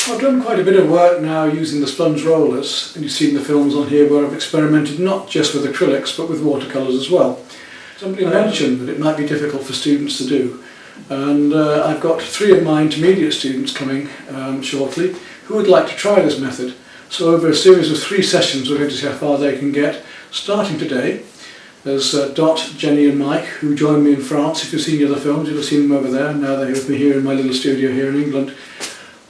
I've done quite a bit of work now using the sponge rollers, and you've seen the films on here where I've experimented not just with acrylics but with watercolours as well. Somebody mentioned that it might be difficult for students to do, and I've got 3 of my intermediate students coming shortly who would like to try this method. So over a series of 3 sessions we're going to see how far they can get. Starting today, there's Dot, Jenny and Mike, who joined me in France. If you've seen the other films, you'll have seen them over there, and now they're with me here in my little studio here in England.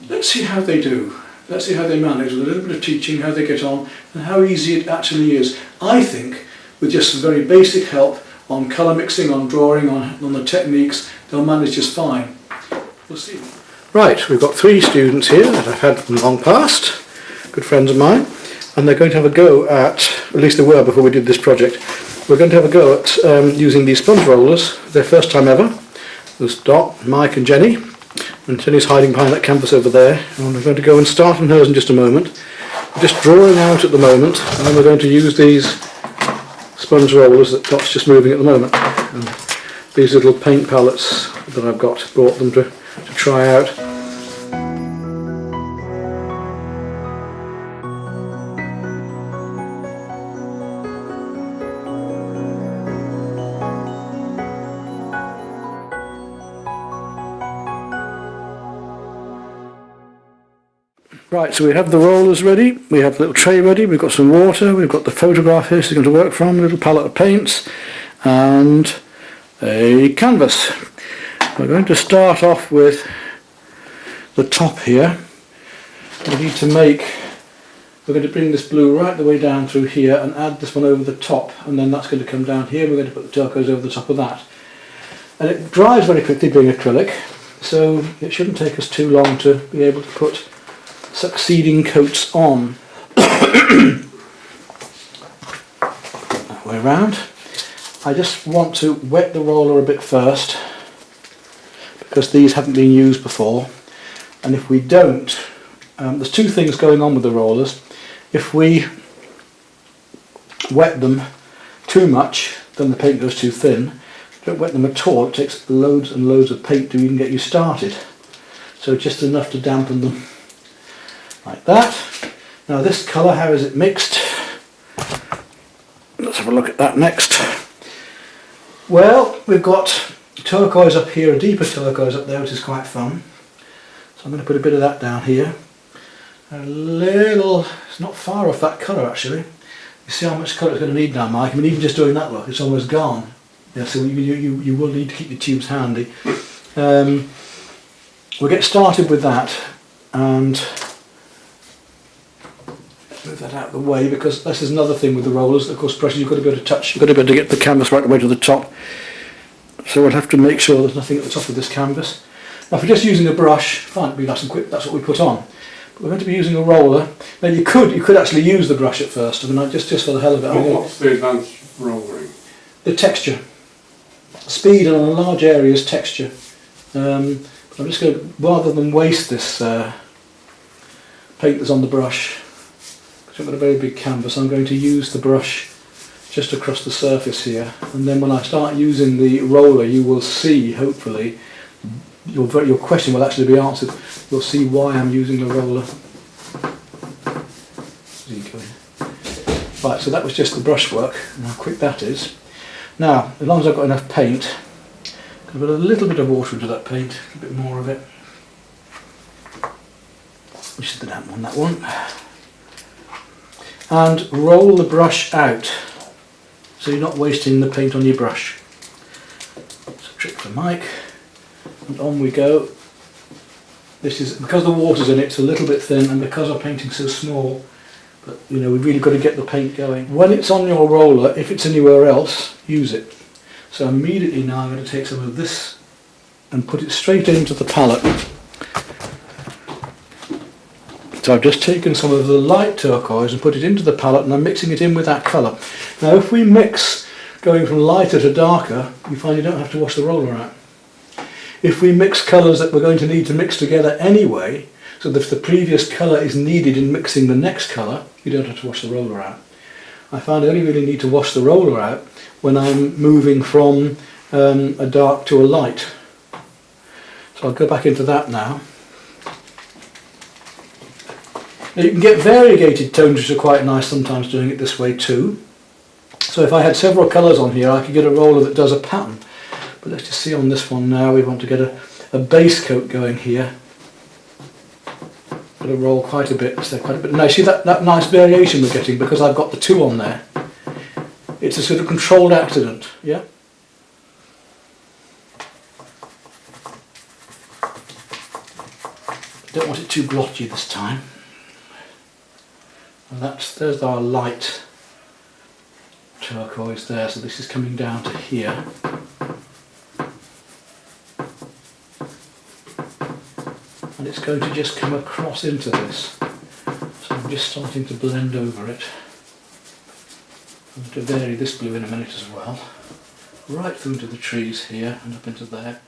Let's see how they do. Let's see how they manage with a little bit of teaching, how they get on, and how easy it actually is. I think with just some very basic help on colour mixing, on drawing, on the techniques, they'll manage just fine. We'll see. Right, we've got 3 students here that I've had from long past, good friends of mine, and they're going to have a go at least they were before we did this project, we're going to have a go at using these sponge rollers, their first time ever. There's Dot, Mike and Jenny, and Jenny's hiding behind that canvas over there, and we're going to go and start on hers in just a moment. We're just drawing out at the moment, and then we're going to use these sponge rollers that Dot's just moving at the moment. And these little paint palettes that I've brought them to try out. Right, so we have the rollers ready, we have the little tray ready, we've got some water, we've got the photograph here so it's going to work from, a little palette of paints and a canvas. We're going to start off with the top here. We need to we're going to bring this blue right the way down through here and add this one over the top, and then that's going to come down here. We're going to put the turquoise over the top of that. And it dries very quickly being acrylic, so it shouldn't take us too long to be able to put succeeding coats on. That way around. I just want to wet the roller a bit first because these haven't been used before, and if we don't, there's 2 things going on with the rollers. If we wet them too much, then the paint goes too thin. If you don't wet them at all, it takes loads and loads of paint to even get you started. So just enough to dampen them. Like that. Now this colour, how is it mixed? Let's have a look at that next. Well, we've got turquoise up here, a deeper turquoise up there, which is quite fun. So I'm going to put a bit of that down here. It's not far off that colour actually. You see how much colour it's going to need now, Mike? I mean, even just doing that look, it's almost gone. Yeah, so you will need to keep your tubes handy. We'll get started with that and move that out of the way, because this is another thing with the rollers. Of course, pressure, you've got to be able to touch, you've got to be able to get the canvas right the way to the top. So we'll have to make sure there's nothing at the top of this canvas. Now, if we're just using a brush, fine, be nice and quick. That's what we put on. But we're going to be using a roller. Now, you could actually use the brush at first. I mean, just for the hell of it. What's the advanced rollering? The texture, speed, and on large areas, texture. But I'm just going to, rather than waste this paint that's on the brush, because I've got a very big canvas, I'm going to use the brush just across the surface here, and then when I start using the roller, you will see, hopefully, your question will actually be answered. You'll see why I'm using the roller. Right, so that was just the brushwork, and how quick that is. Now, as long as I've got enough paint, I'm going to put a little bit of water into that paint, a bit more of it. Which is the damp one, that one. And roll the brush out so you're not wasting the paint on your brush. It's a trick for Mike, and on we go. This is because the water's in it, it's a little bit thin, and because our painting's so small, but you know, we've really got to get the paint going. When it's on your roller, if it's anywhere else, use it. So immediately now I'm going to take some of this and put it straight into the palette. So I've just taken some of the light turquoise and put it into the palette, and I'm mixing it in with that colour. Now if we mix going from lighter to darker, you find you don't have to wash the roller out. If we mix colours that we're going to need to mix together anyway, so that if the previous colour is needed in mixing the next colour, you don't have to wash the roller out. I find I only really need to wash the roller out when I'm moving from a dark to a light. So I'll go back into that now. Now you can get variegated tones which are quite nice sometimes doing it this way too. So if I had several colours on here I could get a roller that does a pattern. But let's just see on this one now, we want to get a base coat going here. Got to roll quite a bit, so quite a bit. Now see that nice variation we're getting because I've got the 2 on there. It's a sort of controlled accident, yeah? Don't want it too blotchy this time. And there's our light turquoise there, so this is coming down to here. And it's going to just come across into this. So I'm just starting to blend over it. I'm going to vary this blue in a minute as well. Right through into the trees here and up into there.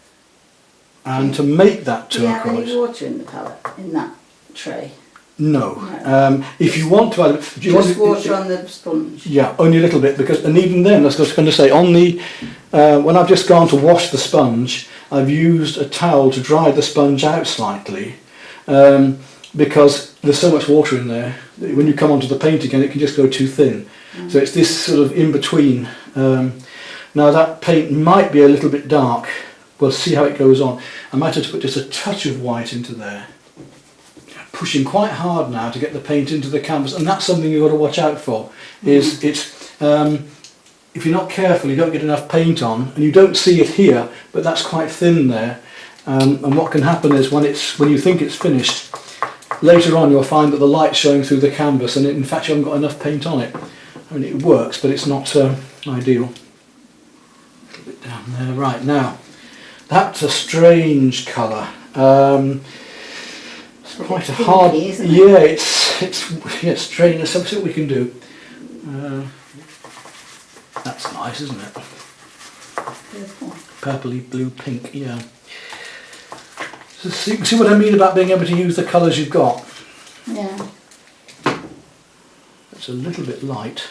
And to make that Do you have turquoise... any water in the palette, in that tray? No. No. If you want to add... Do you Just want water on the sponge? Yeah, only a little bit, because, and even then, I was going to say, on the, when I've just gone to wash the sponge, I've used a towel to dry the sponge out slightly, because there's so much water in there, that when you come onto the paint again, it can just go too thin. So it's this sort of in-between. Now that paint might be a little bit dark. We'll see how it goes on. I might have to put just a touch of white into there. Pushing quite hard now to get the paint into the canvas, and that's something you've got to watch out for. Is if you're not careful, you don't get enough paint on, and you don't see it here, but that's quite thin there. And what can happen is when you think it's finished, later on you'll find that the light's showing through the canvas, and in fact you haven't got enough paint on it. I mean, it works, but it's not ideal. A little bit down there. Right now, that's a strange colour. Quite a hard, pinky, isn't it? yeah. It's strange. There's something we can do. That's nice, isn't it? Purpley blue pink, yeah. So see what I mean about being able to use the colours you've got. Yeah. It's a little bit light.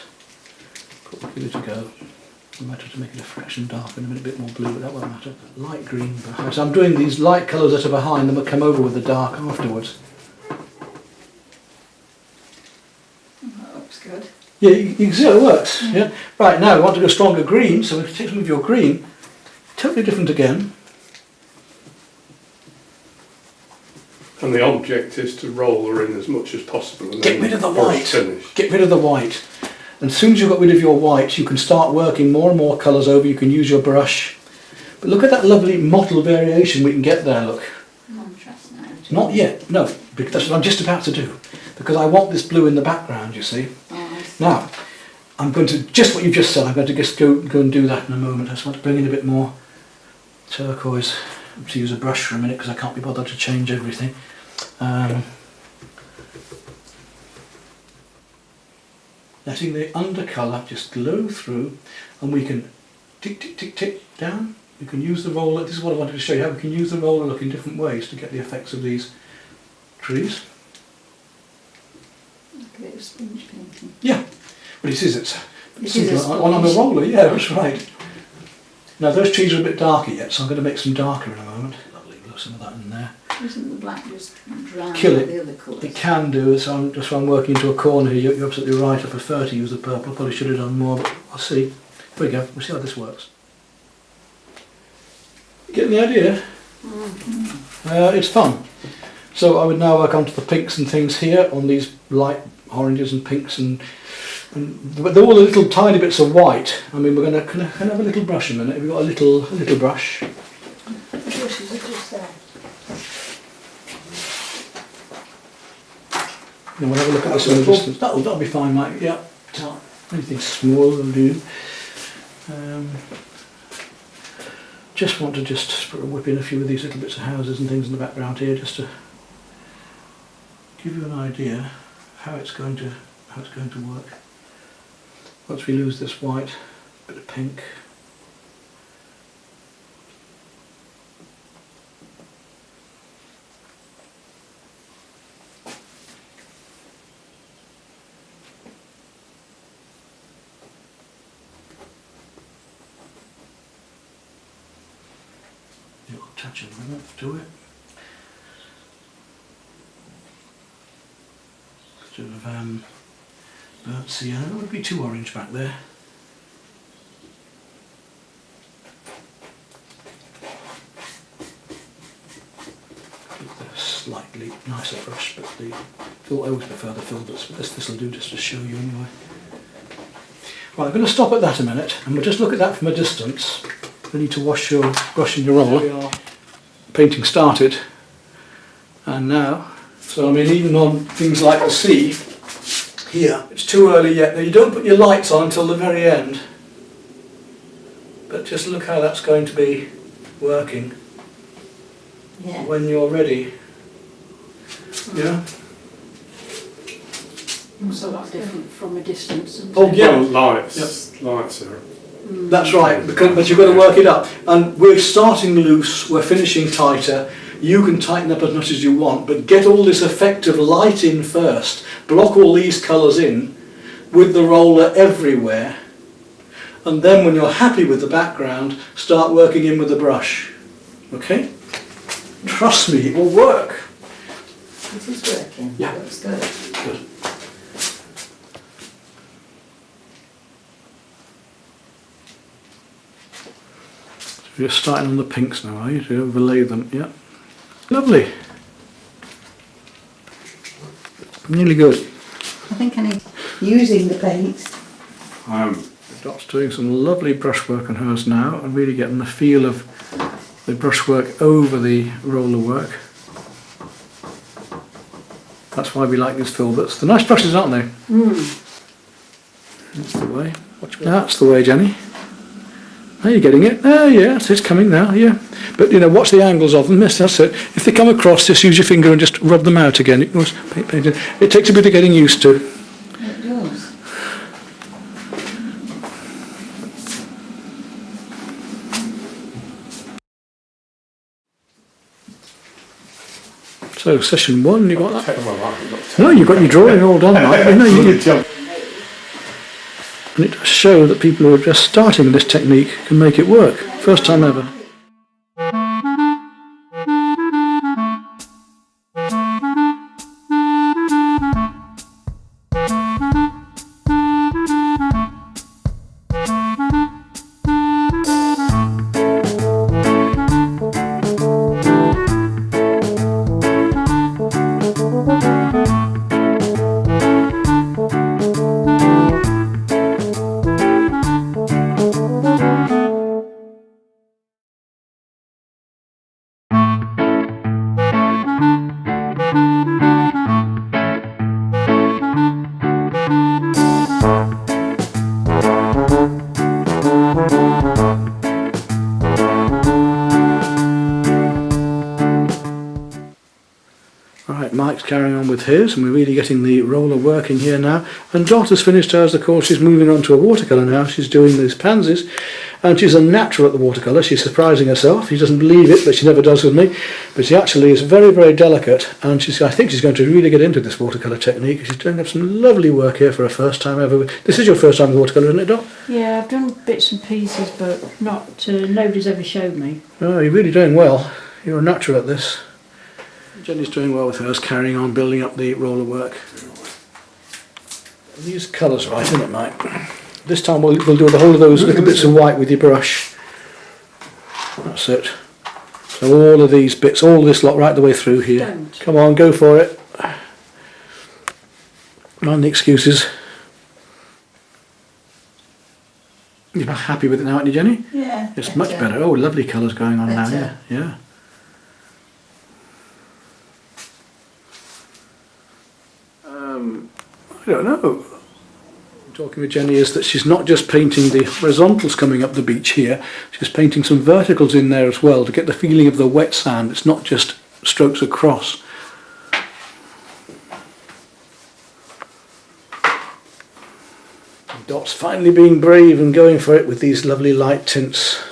Probably give it a go. I might have to make it a fraction darker and a bit more blue, but that won't matter. Light green behind. So I'm doing these light colours that are behind them will come over with the dark afterwards. That looks good. Yeah, you can see how it works. Yeah. Right, now we want to go stronger green, so we take some of your green. Totally different again. And the object is to roll her in as much as possible. And Get rid of the white. Finish. Get rid of the white. And as soon as you've got rid of your white, you can start working more and more colours over. You can use your brush. But look at that lovely mottled variation we can get there, look. Contrast now. Not yet, no, because that's what I'm just about to do. Because I want this blue in the background, you see. Oh, I see. Now, I'm going to, just what you've just said, I'm going to just go and do that in a moment. I just want to bring in a bit more turquoise. I have to use a brush for a minute because I can't be bothered to change everything. Letting the undercolour just glow through, and we can tick, tick, tick, tick down. We can use the roller, this is what I wanted to show you, how we can use the roller look in different ways to get the effects of these trees. Like a bit of sponge painting. Yeah, but it's It is a on a sponge. roller, yeah, that's right. Now those trees are a bit darker yet, so I'm going to make some darker in a moment. Lovely, look, some of that in there. Isn't the black just drown Kill out it. the other colours? It can do, so just when I'm working into a corner here, you're absolutely right, I prefer to use the purple, probably should have done more, but I'll see. There we go, we'll see how this works. Getting the idea? It's fun. So I would now work onto the pinks and things here, on these light oranges and pinks, but they're all little tiny bits of white. I mean, we're going to have a little brush a minute. We've got a little brush. The bushes are just there. And we'll have a look at this in the distance. That'll be fine, Mike. Yeah. Anything small will do. Just want to whip in a few of these little bits of houses and things in the background here, just to give you an idea of how it's going to work. Once we lose this white, a bit of pink. Little touch of warmth to it. sort of burnt sienna. It wouldn't be too orange back there. Slightly nicer brush, but I always prefer the filberts, but this will do just to show you anyway. Right, I'm going to stop at that a minute, and we'll just look at that from a distance. You need to wash your brush and your roller. We are painting started, and now, so I mean, even on things like the sea, here, it's too early yet. Now you don't put your lights on until the very end, but just look how that's going to be working when you're ready. Yeah. So that's different from a distance. Oh yeah. Lights are. That's right, but you've got to work it up. And we're starting loose, we're finishing tighter. You can tighten up as much as you want, but get all this effective light in first. Block all these colours in with the roller everywhere. And then when you're happy with the background, start working in with the brush. Okay? Trust me, it will work. It is working. Yeah. Looks good. Good. So you're starting on the pinks now, are you? To overlay them, yeah. Lovely. Really good. I think I need using the paints. Dot's doing some lovely brushwork on hers now and really getting the feel of the brushwork over the roller work. That's why we like these filberts. They're nice brushes, aren't they? That's the way. That's the way, Jenny. Are you getting it? Oh yeah, it's coming now, yeah. But you know, watch the angles of them, that's it. If they come across, just use your finger and just rub them out again. It takes a bit of getting used to. It does. So, session 1, you got that? Well, I haven't got No, you've got your drawing all done, right? You know, and it does show that people who are just starting this technique can make it work. First time ever. Right, Mike's carrying on with his, and we're really getting the roller working here now. And Dot has finished hers, of course. She's moving on to a watercolour now. She's doing these pansies, and she's a natural at the watercolour. She's surprising herself. She doesn't believe it, but she never does with me. But she actually is very, very delicate, and I think she's going to really get into this watercolour technique. She's doing up some lovely work here for her first time ever. This is your first time with watercolour, isn't it, Dot? Yeah, I've done bits and pieces, but not. Nobody's ever showed me. Oh, you're really doing well. You're a natural at this. Jenny's doing well with hers, carrying on building up the roller work. These colours right, isn't it, Mike? This time we'll do the whole of those little bits of white with your brush. That's it. So all of these bits, all this lot right the way through here. Don't. Come on, go for it. Mind the excuses. You're happy with it now, aren't you, Jenny? Yeah. It's much better. Oh, lovely colours going on now, yeah. Yeah. I don't know. Talking with Jenny is that she's not just painting the horizontals coming up the beach here, she's painting some verticals in there as well to get the feeling of the wet sand. It's not just strokes across. Dot's finally being brave and going for it with these lovely light tints.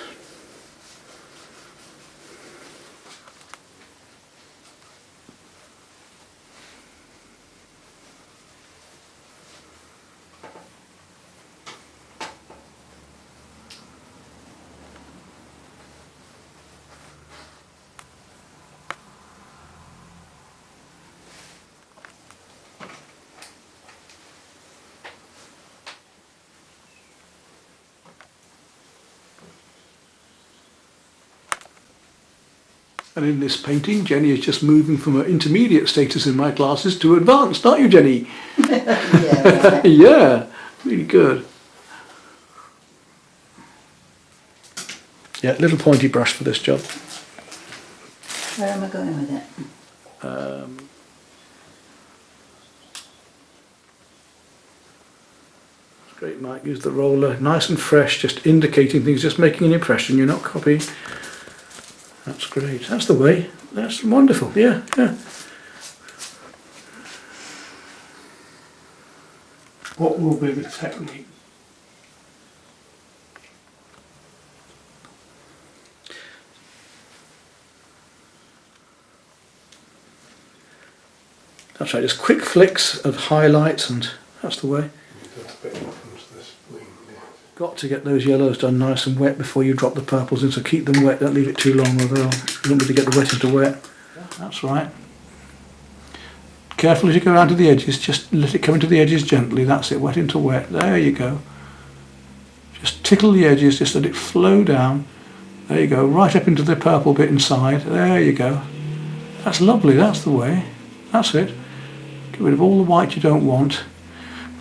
And in this painting, Jenny is just moving from her intermediate status in my classes to advanced, aren't you, Jenny? Yeah, right. Yeah, really good. Yeah, little pointy brush for this job. Where am I going with it? It's great, Mike. Use the roller, nice and fresh, just indicating things, just making an impression. You're not copying. That's great. That's the way. That's wonderful. Yeah, yeah. What will be the technique? That's right. Just quick flicks of highlights, and that's the way. Got to get those yellows done nice and wet before you drop the purples in, so keep them wet, don't leave it too long, although you want me to get the wet into wet. That's right. Careful as you go around to the edges, just let it come into the edges gently, that's it, wet into wet, there you go. Just tickle the edges, just let it flow down, there you go, right up into the purple bit inside, there you go. That's lovely, that's the way, that's it. Get rid of all the white you don't want.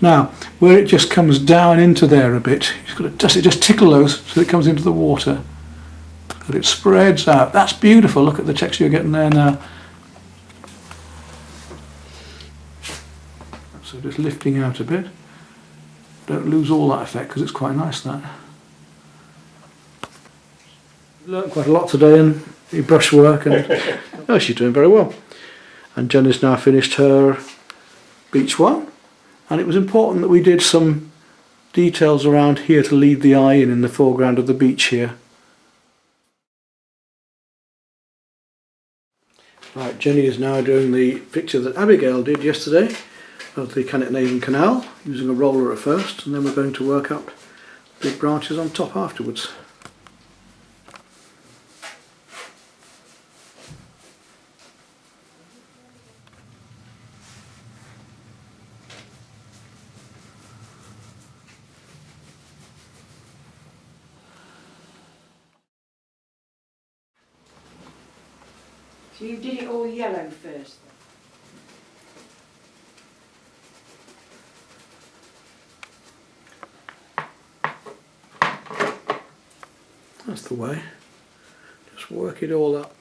Now, where it just comes down into there a bit, you've got to just tickle those so it comes into the water. But it spreads out. That's beautiful. Look at the texture you're getting there now. So just lifting out a bit. Don't lose all that effect because it's quite nice, that. Learned quite a lot today in your brushwork, and oh, she's doing very well. And Jen has now finished her beach one. And it was important that we did some details around here to lead the eye in the foreground of the beach here. Right, Jenny is now doing the picture that Abigail did yesterday of the Cannock Canal, using a roller at first, and then we're going to work up the branches on top afterwards. So you did it all yellow first then? That's the way. Just work it all up.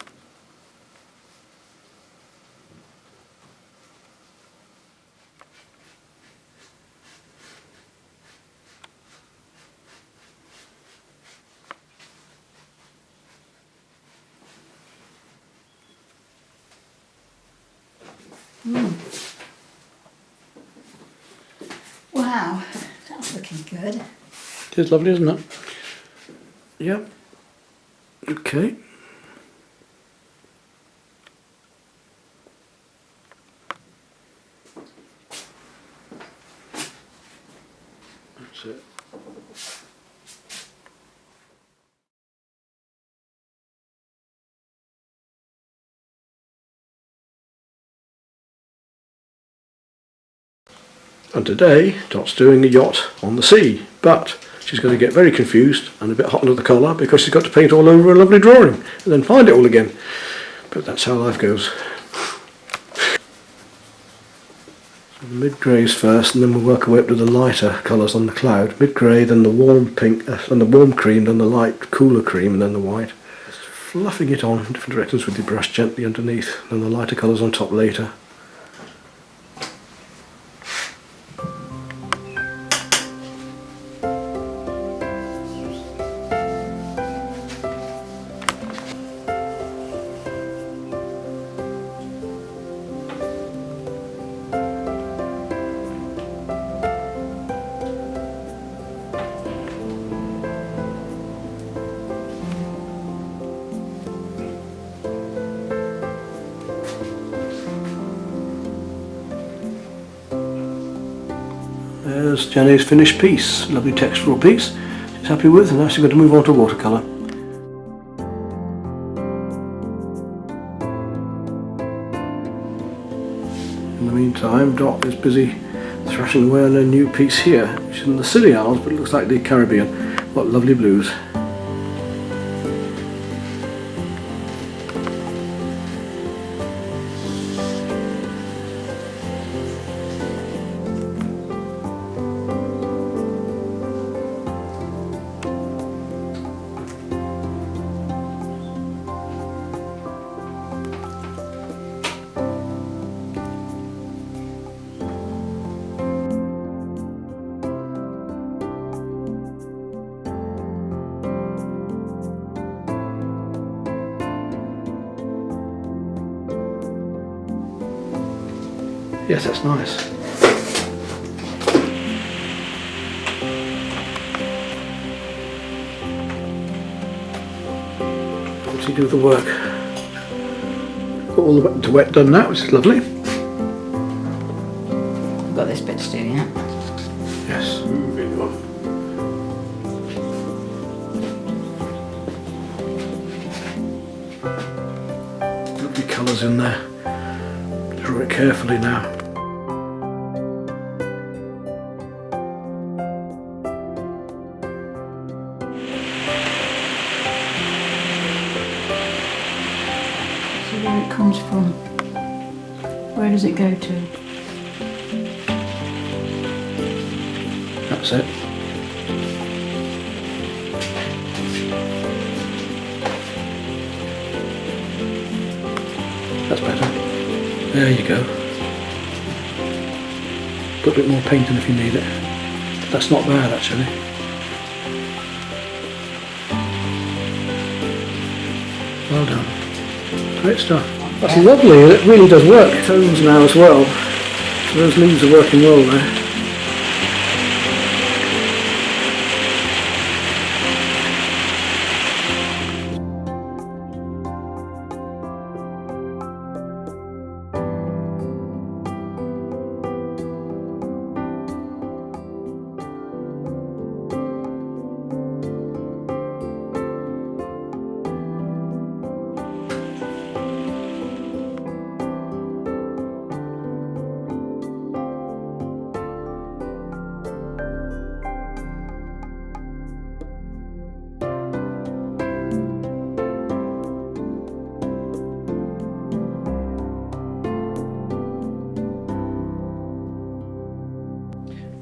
Wow, that's looking good. It is lovely, isn't it? Yep. Okay. That's it. And today, Dot's doing a yacht on the sea, but she's going to get very confused and a bit hot under the collar because she's got to paint all over a lovely drawing and then find it all again. But that's how life goes. So the mid-greys first, and then we'll work our way up to the lighter colours on the cloud. Mid-grey, then the warm pink, and the warm cream, then the light, cooler cream, and then the white. Just fluffing it on in different directions with your brush gently underneath, then the lighter colours on top later. There's Jenny's finished piece, lovely textural piece. She's happy with, and now she's going to move on to watercolour. In the meantime, Dot is busy thrashing away on a new piece here, which is in the Scilly Isles, but it looks like the Caribbean. What lovely blues. Yes, that's nice. Obviously do the work. Got all the wet to wet done now, which is lovely. I've got this bit to do, yeah? Yes. Moving on. Lovely colours in there. Draw it carefully now. So where it comes from, where does it go to? That's it. That's better. There you go. Put a bit more paint in if you need it. That's not bad actually. Well done. Great stuff. That's lovely. It really does work. Tones now as well. So those leaves are working well there.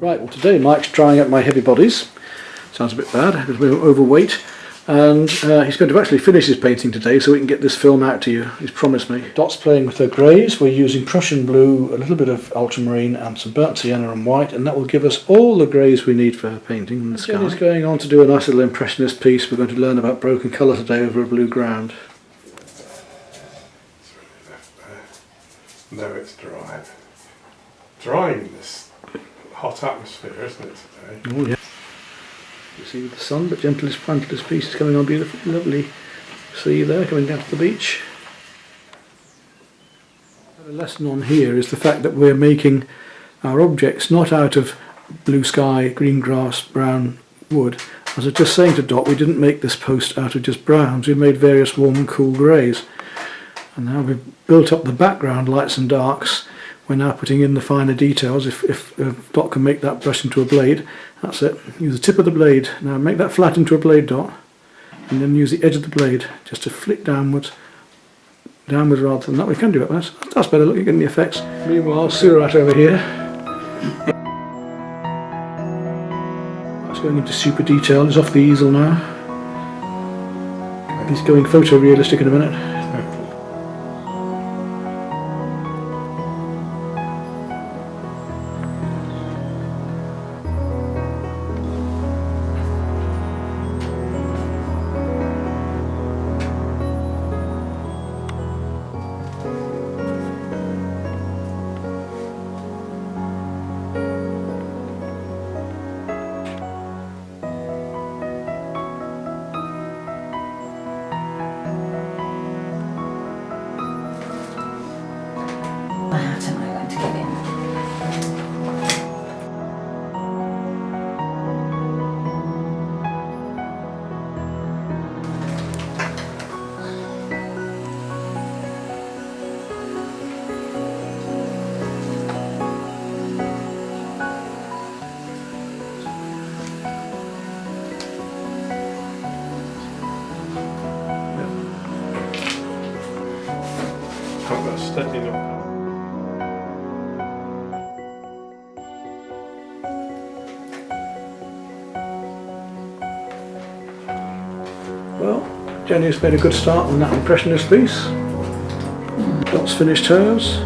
Right, well today Mike's trying out my heavy bodies. Sounds a bit bad because we're overweight. And he's going to actually finish his painting today so we can get this film out to you. He's promised me. Dot's playing with her greys. We're using Prussian blue, a little bit of ultramarine and some burnt sienna and white, and that will give us all the greys we need for her painting in the sky. Jenny's going on to do a nice little impressionist piece. We're going to learn about broken colour today over a blue ground. It's really left there. No, it's dry. Drying in this hot atmosphere, isn't it, today? Oh yeah. You see the sun, but gentlest, frontless piece is coming on beautifully, lovely. See there, coming down to the beach. A lesson on here is the fact that we're making our objects not out of blue sky, green grass, brown wood. As I was just saying to Dot, we didn't make this post out of just browns, we made various warm and cool greys. And now we've built up the background lights and darks. We're now putting in the finer details. If Dot can make that brush into a blade, that's it. Use the tip of the blade. Now make that flat into a blade, Dot, and then use the edge of the blade just to flick downwards rather than that. We can do it. That's better. Look, you're getting the effects. Meanwhile, Surat over here. That's going into super detail. He's off the easel now. He's going photorealistic in a minute. What hat am I going to give him? I've got a steady enough. Well, Jenny's made a good start on that impressionist piece. Dot's finished hers.